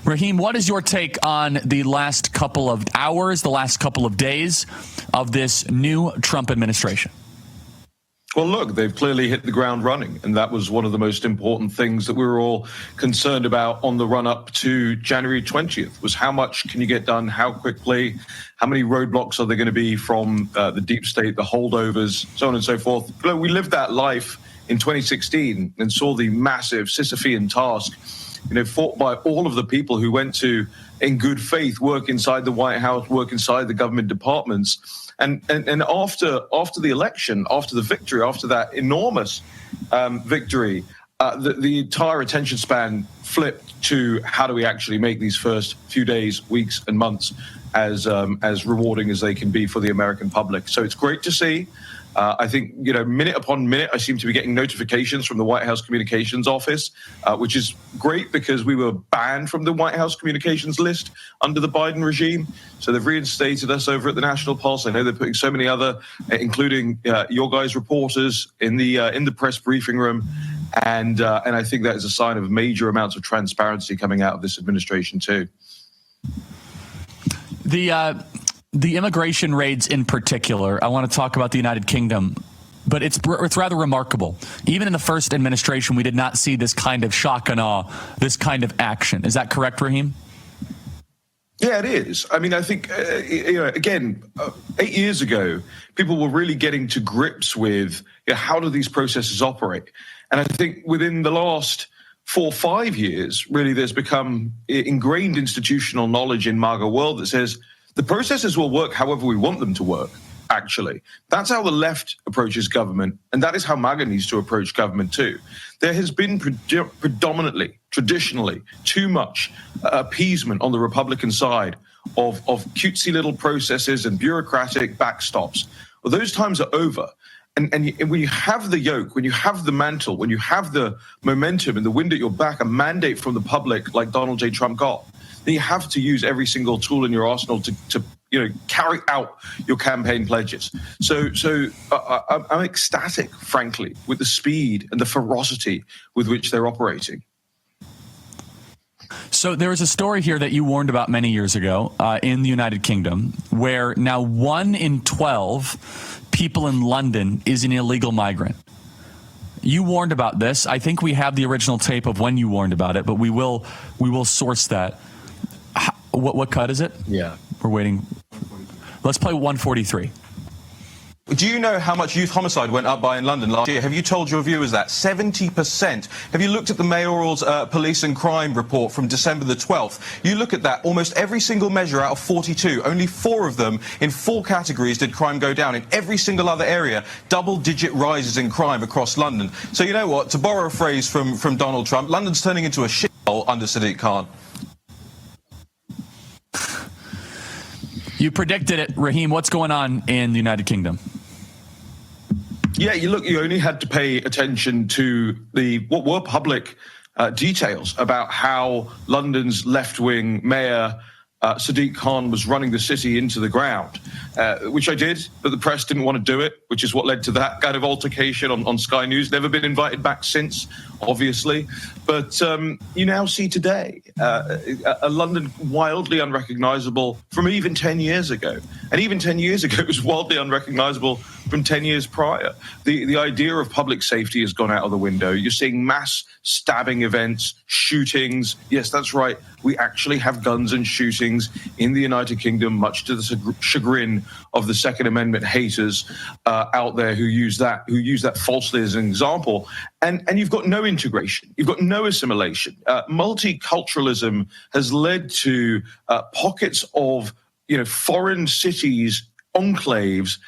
Raheem, what is your take on the last couple of hours, the last couple of days of this new Trump administration? Well, look, they've clearly hit the ground running, and that was one of the most important things that we were all concerned about on the run-up to January 20th, was how much can you get done, how quickly, how many roadblocks are there going to be from the deep state, the holdovers, so on and so forth. Look, we lived that life in 2016 and saw the massive Sisyphean task, fought by all of the people who went to, in good faith, work inside the White House, work inside the government departments. And after the election, after the victory, after that enormous victory, the entire attention span flipped to how do we actually make these first few days, weeks, and months as rewarding as they can be for the American public. So it's great to see. I think, minute upon minute, I seem to be getting notifications from the White House Communications Office, which is great because we were banned from the White House Communications list under the Biden regime. So they've reinstated us over at the National Pulse. I know they're putting so many other, including your guys' reporters in the press briefing room. And I think that is a sign of major amounts of transparency coming out of this administration, too. The immigration raids in particular, I want to talk about the United Kingdom, but it's rather remarkable. Even in the first administration, we did not see this kind of shock and awe, this kind of action. Is that correct, Raheem? Yeah, it is. I mean, I think, again, 8 years ago, people were really getting to grips with how do these processes operate. And I think within the last 4 or 5 years, really, there's become ingrained institutional knowledge in MAGA world that says, the processes will work however we want them to work, actually. That's how the left approaches government, and that is how MAGA needs to approach government too. There has been predominantly, traditionally, too much appeasement on the Republican side of cutesy little processes and bureaucratic backstops. Well, those times are over. And when you have the yoke, when you have the mantle, when you have the momentum and the wind at your back, a mandate from the public like Donald J. Trump got, then you have to use every single tool in your arsenal to carry out your campaign pledges. So I'm ecstatic, frankly, with the speed and the ferocity with which they're operating. So there is a story here that you warned about many years ago in the United Kingdom, where now 1 in 12 people in London is an illegal migrant. You warned about this. I think we have the original tape of when you warned about it, but we will source that. What cut is it? Yeah. We're waiting. Let's play 143. Do you know how much youth homicide went up by in London last year? Have you told your viewers that? 70%. Have you looked at the mayoral's police and crime report from December the 12th? You look at that, almost every single measure out of 42, only 4 of them in 4 categories did crime go down. In every single other area, double-digit rises in crime across London. So you know what? To borrow a phrase from Donald Trump, London's turning into a shithole under Sadiq Khan. You predicted it, Raheem. What's going on in the United Kingdom? Yeah, you only had to pay attention to what were public details about how London's left-wing mayor Sadiq Khan was running the city into the ground, which I did, but the press didn't want to do it, which is what led to that kind of altercation on Sky News. Never been invited back since, obviously. But you now see today a London wildly unrecognizable from even 10 years ago. And even 10 years ago, it was wildly unrecognizable from 10 years prior. The idea of public safety has gone out of the window. You're seeing mass stabbing events, shootings. Yes, that's right. We actually have guns and shootings in the United Kingdom, much to the chagrin of the Second Amendment haters out there who use that falsely as an example. And you've got no integration. You've got no assimilation. Multiculturalism has led to pockets of foreign cities, enclaves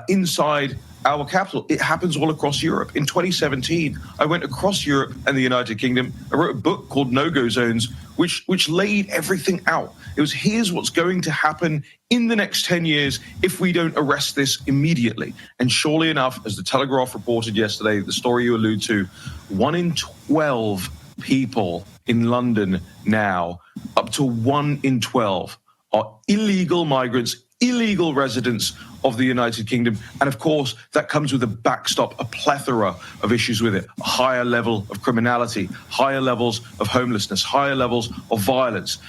inside our capital. It happens all across Europe. In 2017, I went across Europe and the United Kingdom. I wrote a book called No-Go Zones, which laid everything out. It was, here's what's going to happen in the next 10 years if we don't arrest this immediately. And surely enough, as the Telegraph reported yesterday, the story you allude to, 1 in 12 people in London now, up to 1 in 12, are illegal migrants illegal residents of the United Kingdom. And of course, that comes with a backstop, a plethora of issues with it. A higher level of criminality, higher levels of homelessness, higher levels of violence,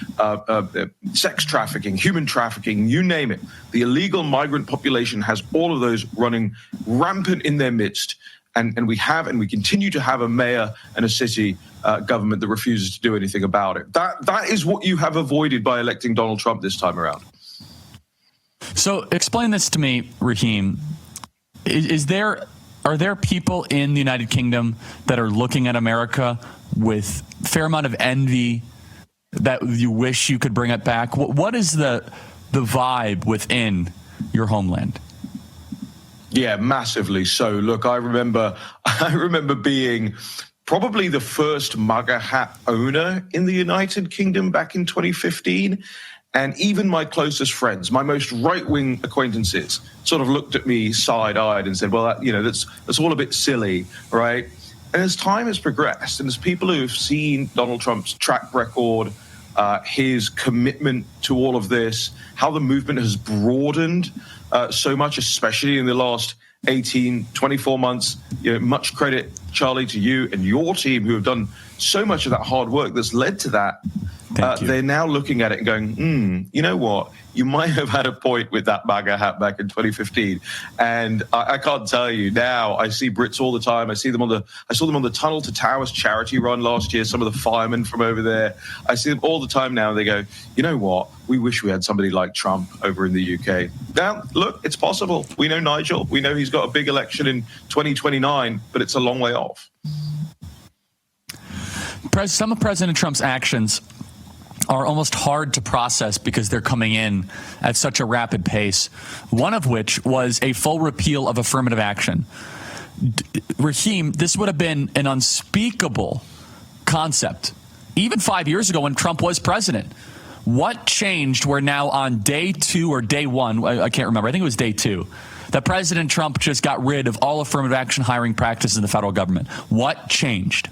sex trafficking, human trafficking, you name it. The illegal migrant population has all of those running rampant in their midst. And we continue to have a mayor and a city government that refuses to do anything about it. That is what you have avoided by electing Donald Trump this time around. So explain this to me, Raheem. Are there people in the United Kingdom that are looking at America with a fair amount of envy that you wish you could bring it back? What is the vibe within your homeland? Yeah, massively so. Look, I remember being probably the first MAGA hat owner in the United Kingdom back in 2015. And even my closest friends, my most right-wing acquaintances, sort of looked at me side-eyed and said, well, that's all a bit silly, right? And as time has progressed, and as people who have seen Donald Trump's track record, his commitment to all of this, how the movement has broadened so much, especially in the last 18, 24 months, much credit, Charlie, to you and your team who have done so much of that hard work that's led to that. They're now looking at it and going, you know what? You might have had a point with that MAGA hat back in 2015. And I can't tell you now, I see Brits all the time. I saw them on the Tunnel to Towers charity run last year, some of the firemen from over there. I see them all the time now. And they go, you know what? We wish we had somebody like Trump over in the UK. Now, look, it's possible. We know Nigel. We know he's got a big election in 2029, but it's a long way off. Some of President Trump's actions are almost hard to process because they're coming in at such a rapid pace, one of which was a full repeal of affirmative action. Raheem, this would have been an unspeakable concept even 5 years ago when Trump was president. What changed? We're now on day 2 or day 1. I can't remember. I think it was day 2. That President Trump just got rid of all affirmative action hiring practices in the federal government. What changed?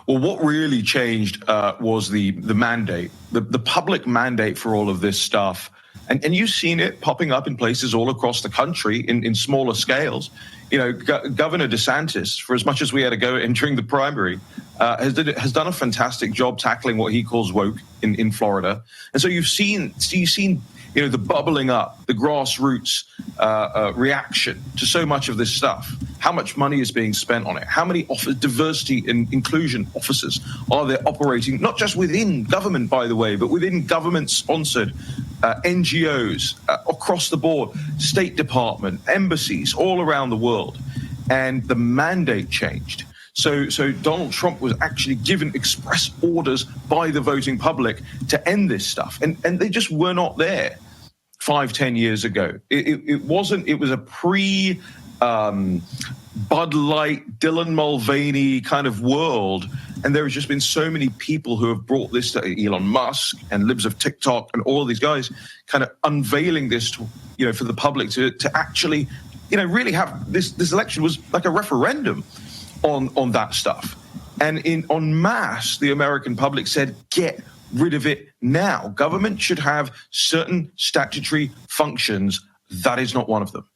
Well, what really changed was the mandate, the public mandate for all of this stuff. And you've seen it popping up in places all across the country in smaller scales. Governor DeSantis, for as much as we had to go entering the primary, has done a fantastic job tackling what he calls woke in Florida. And so you've seen the bubbling up, the grassroots reaction to so much of this stuff. How much money is being spent on it? How many diversity and inclusion officers are there operating, not just within government, by the way, but within government-sponsored NGOs across the board, State Department, embassies all around the world. And the mandate changed. So Donald Trump was actually given express orders by the voting public to end this stuff. And they just were not there 5-10 years ago. It was a pre Bud Light, Dylan Mulvaney kind of world. And there has just been so many people who have brought this to Elon Musk and libs of TikTok and all of these guys kind of unveiling this to, for the public to actually, really have this election was like a referendum on that stuff. And en masse, the American public said, get rid of it now. Government should have certain statutory functions. That is not one of them.